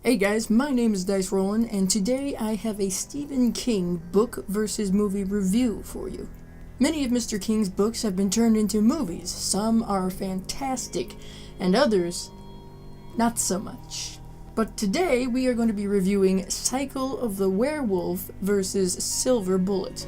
Hey guys, my name is Dice Rollin', and today I have a Stephen King book versus movie review for you. Many of Mr. King's books have been turned into movies. Some are fantastic, and others, not so much. But today we are going to be reviewing Cycle of the Werewolf versus Silver Bullet.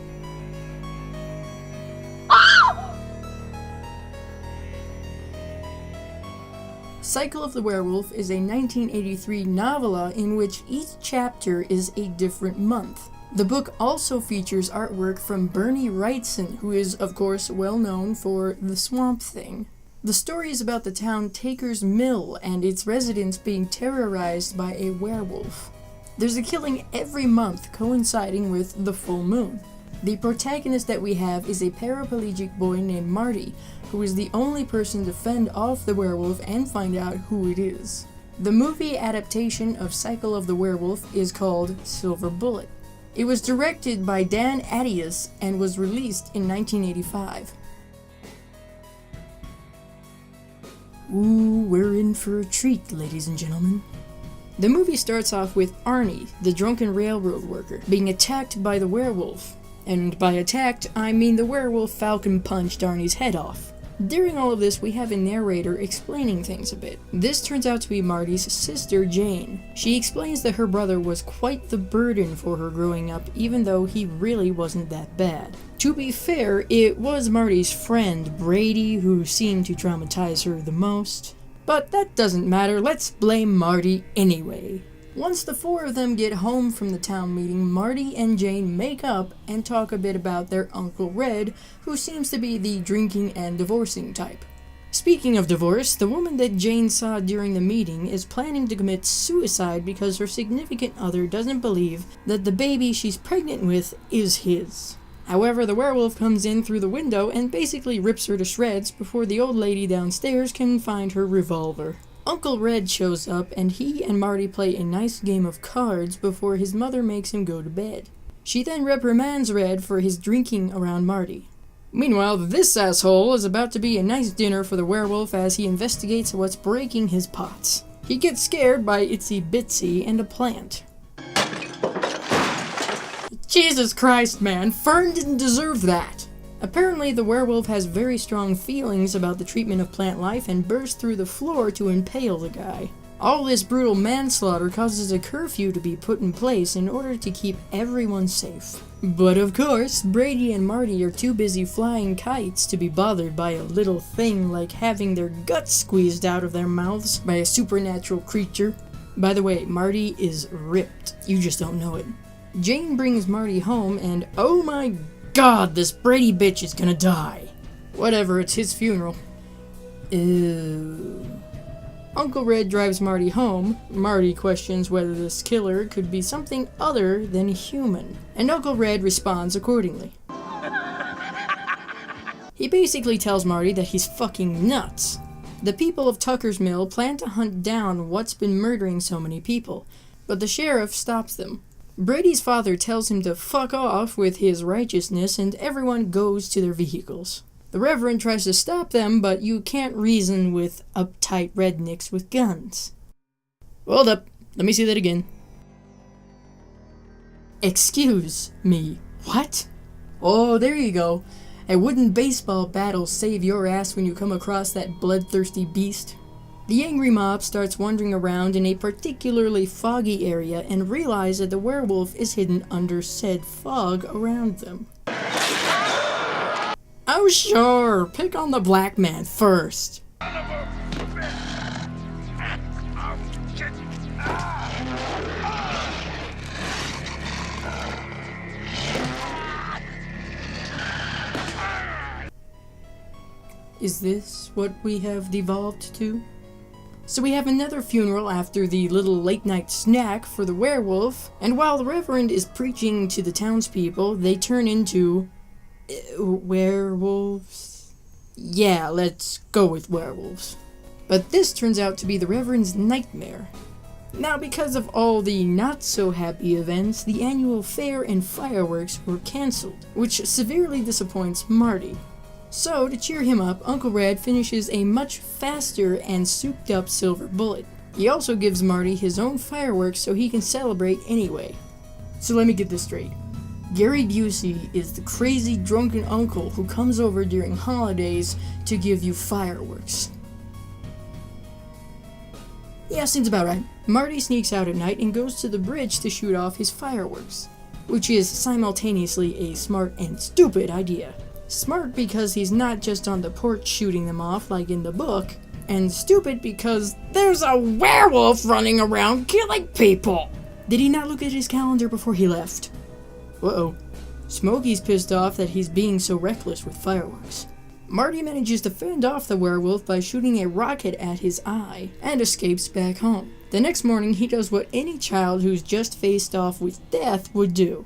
Cycle of the Werewolf is a 1983 novella in which each chapter is a different month. The book also features artwork from Bernie Wrightson, who is, of course, well known for The Swamp Thing. The story is about the town Taker's Mill and its residents being terrorized by a werewolf. There's a killing every month coinciding with the full moon. The protagonist that we have is a paraplegic boy named Marty, who is the only person to fend off the werewolf and find out who it is. The movie adaptation of Cycle of the Werewolf is called Silver Bullet. It was directed by Daniel Attias and was released in 1985. Ooh, we're in for a treat, ladies and gentlemen. The movie starts off with Arnie, the drunken railroad worker, being attacked by the werewolf. And by attacked, I mean the werewolf falcon punched Arnie's head off. During all of this, we have a narrator explaining things a bit. This turns out to be Marty's sister, Jane. She explains that her brother was quite the burden for her growing up, even though he really wasn't that bad. To be fair, it was Marty's friend, Brady, who seemed to traumatize her the most. But that doesn't matter, let's blame Marty anyway. Once the four of them get home from the town meeting, Marty and Jane make up and talk a bit about their Uncle Red, who seems to be the drinking and divorcing type. Speaking of divorce, the woman that Jane saw during the meeting is planning to commit suicide because her significant other doesn't believe that the baby she's pregnant with is his. However, the werewolf comes in through the window and basically rips her to shreds before the old lady downstairs can find her revolver. Uncle Red shows up, and he and Marty play a nice game of cards before his mother makes him go to bed. She then reprimands Red for his drinking around Marty. Meanwhile, this asshole is about to be a nice dinner for the werewolf as he investigates what's breaking his pots. He gets scared by Itsy Bitsy and a plant. Jesus Christ, man, Fern didn't deserve that! Apparently, the werewolf has very strong feelings about the treatment of plant life and bursts through the floor to impale the guy. All this brutal manslaughter causes a curfew to be put in place in order to keep everyone safe. But of course, Brady and Marty are too busy flying kites to be bothered by a little thing like having their guts squeezed out of their mouths by a supernatural creature. By the way, Marty is ripped. You just don't know it. Jane brings Marty home and oh my God, this Brady bitch is gonna die. Whatever, it's his funeral. Ew. Uncle Red drives Marty home. Marty questions whether this killer could be something other than human, and Uncle Red responds accordingly. He basically tells Marty that he's fucking nuts. The people of Tucker's Mill plan to hunt down what's been murdering so many people, but the sheriff stops them. Brady's father tells him to fuck off with his righteousness, and everyone goes to their vehicles. The Reverend tries to stop them, but you can't reason with uptight rednecks with guns. Hold up, let me see that again. Excuse me, what? Oh, there you go. A wooden baseball bat will save your ass when you come across that bloodthirsty beast. The angry mob starts wandering around in a particularly foggy area and realize that the werewolf is hidden under said fog around them. Oh sure, pick on the black man first. Is this what we have devolved to? So we have another funeral after the little late-night snack for the werewolf, and while the Reverend is preaching to the townspeople, they turn into werewolves? Yeah, let's go with werewolves. But this turns out to be the Reverend's nightmare. Now, because of all the not-so-happy events, the annual fair and fireworks were cancelled, which severely disappoints Marty. So, to cheer him up, Uncle Red finishes a much faster and souped-up Silver Bullet. He also gives Marty his own fireworks so he can celebrate anyway. So let me get this straight. Gary Busey is the crazy drunken uncle who comes over during holidays to give you fireworks. Yeah, seems about right. Marty sneaks out at night and goes to the bridge to shoot off his fireworks, which is simultaneously a smart and stupid idea. Smart because he's not just on the porch shooting them off like in the book, and stupid because there's a werewolf running around killing people! Did he not look at his calendar before he left? Uh-oh. Smokey's pissed off that he's being so reckless with fireworks. Marty manages to fend off the werewolf by shooting a rocket at his eye, and escapes back home. The next morning, he does what any child who's just faced off with death would do.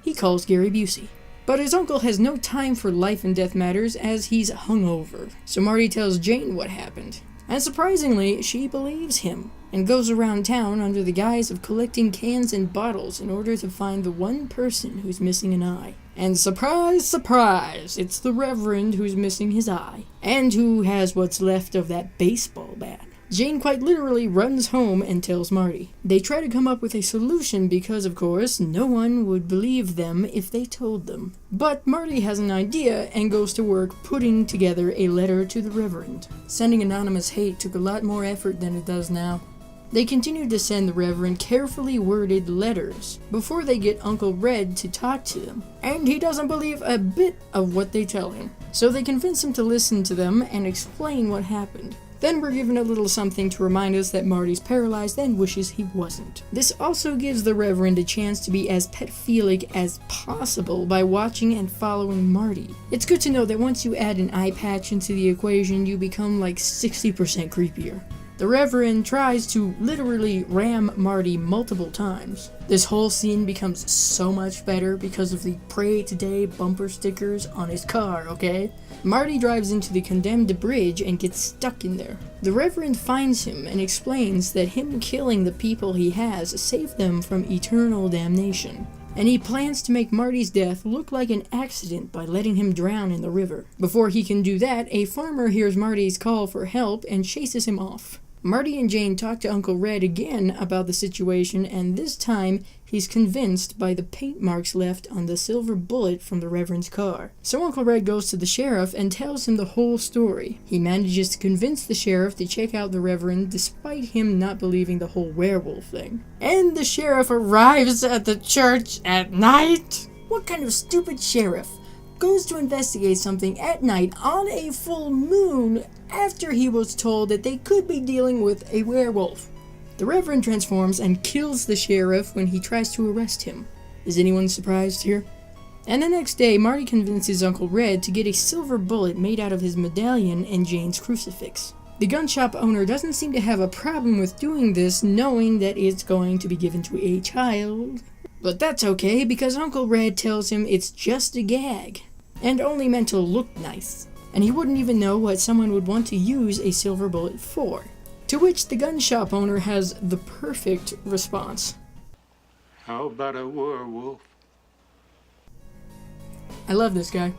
He calls Gary Busey. But his uncle has no time for life and death matters as he's hungover. So Marty tells Jane what happened. And surprisingly, she believes him, and goes around town under the guise of collecting cans and bottles in order to find the one person who's missing an eye. And surprise, surprise, it's the Reverend who's missing his eye, and who has what's left of that baseball bat. Jane quite literally runs home and tells Marty. They try to come up with a solution because, of course, no one would believe them if they told them. But Marty has an idea and goes to work putting together a letter to the Reverend. Sending anonymous hate took a lot more effort than it does now. They continue to send the Reverend carefully worded letters before they get Uncle Red to talk to them, and he doesn't believe a bit of what they tell him. So they convince him to listen to them and explain what happened. Then we're given a little something to remind us that Marty's paralyzed and wishes he wasn't. This also gives the Reverend a chance to be as pedophilic as possible by watching and following Marty. It's good to know that once you add an eye patch into the equation, you become like 60% creepier. The Reverend tries to literally ram Marty multiple times. This whole scene becomes so much better because of the Pray Today bumper stickers on his car, okay? Marty drives into the condemned bridge and gets stuck in there. The Reverend finds him and explains that him killing the people he has saved them from eternal damnation. And he plans to make Marty's death look like an accident by letting him drown in the river. Before he can do that, a farmer hears Marty's call for help and chases him off. Marty and Jane talk to Uncle Red again about the situation, and this time he's convinced by the paint marks left on the silver bullet from the Reverend's car. So Uncle Red goes to the sheriff and tells him the whole story. He manages to convince the sheriff to check out the Reverend despite him not believing the whole werewolf thing. And the sheriff arrives at the church at night? What kind of stupid sheriff goes to investigate something at night on a full moon after he was told that they could be dealing with a werewolf? The Reverend transforms and kills the sheriff when he tries to arrest him. Is anyone surprised here? And the next day, Marty convinces Uncle Red to get a silver bullet made out of his medallion and Jane's crucifix. The gun shop owner doesn't seem to have a problem with doing this, knowing that it's going to be given to a child. But that's okay, because Uncle Red tells him it's just a gag, and only meant to look nice. And he wouldn't even know what someone would want to use a silver bullet for. To which the gun shop owner has the perfect response. How about a werewolf? I love this guy.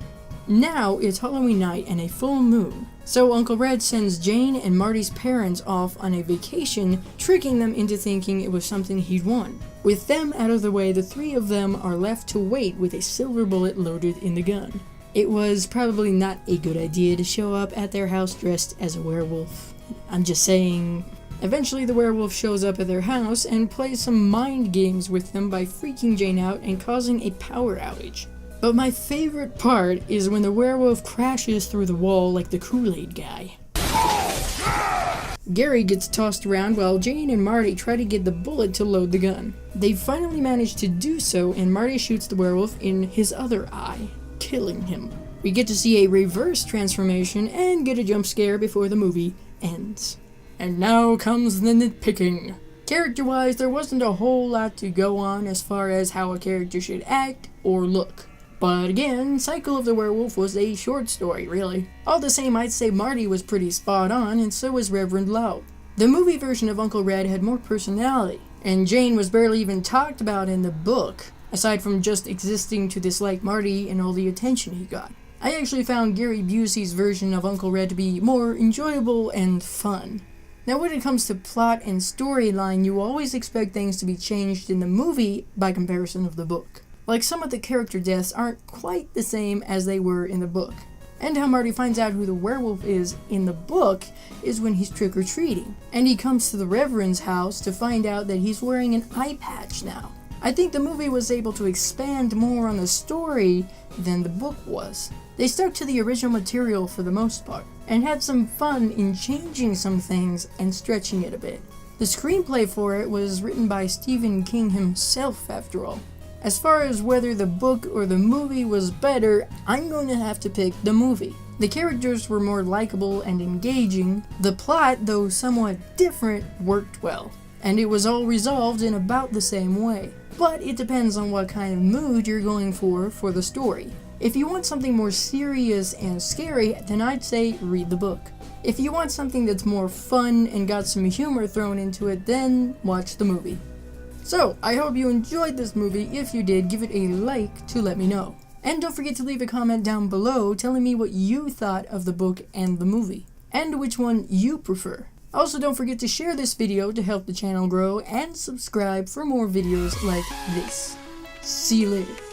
Now it's Halloween night and a full moon. So Uncle Red sends Jane and Marty's parents off on a vacation, tricking them into thinking it was something he'd won. With them out of the way, the three of them are left to wait with a silver bullet loaded in the gun. It was probably not a good idea to show up at their house dressed as a werewolf. I'm just saying. Eventually the werewolf shows up at their house and plays some mind games with them by freaking Jane out and causing a power outage. But my favorite part is when the werewolf crashes through the wall like the Kool-Aid guy. Gary gets tossed around while Jane and Marty try to get the bullet to load the gun. They finally manage to do so, and Marty shoots the werewolf in his other eye, killing him. We get to see a reverse transformation and get a jump scare before the movie ends. And now comes the nitpicking. Character-wise, there wasn't a whole lot to go on as far as how a character should act or look. But again, Cycle of the Werewolf was a short story, really. All the same, I'd say Marty was pretty spot on, and so was Reverend Lowe. The movie version of Uncle Red had more personality, and Jane was barely even talked about in the book, aside from just existing to dislike Marty and all the attention he got. I actually found Gary Busey's version of Uncle Red to be more enjoyable and fun. Now when it comes to plot and storyline, you always expect things to be changed in the movie by comparison of the book. Like some of the character deaths aren't quite the same as they were in the book. And how Marty finds out who the werewolf is in the book is when he's trick-or-treating. And he comes to the Reverend's house to find out that he's wearing an eye patch now. I think the movie was able to expand more on the story than the book was. They stuck to the original material for the most part, and had some fun in changing some things and stretching it a bit. The screenplay for it was written by Stephen King himself, after all. As far as whether the book or the movie was better, I'm going to have to pick the movie. The characters were more likable and engaging. The plot, though somewhat different, worked well. And it was all resolved in about the same way. But it depends on what kind of mood you're going for the story. If you want something more serious and scary, then I'd say read the book. If you want something that's more fun and got some humor thrown into it, then watch the movie. So, I hope you enjoyed this movie. If you did, give it a like to let me know. And don't forget to leave a comment down below telling me what you thought of the book and the movie, and which one you prefer. Also, don't forget to share this video to help the channel grow, and subscribe for more videos like this. See you later.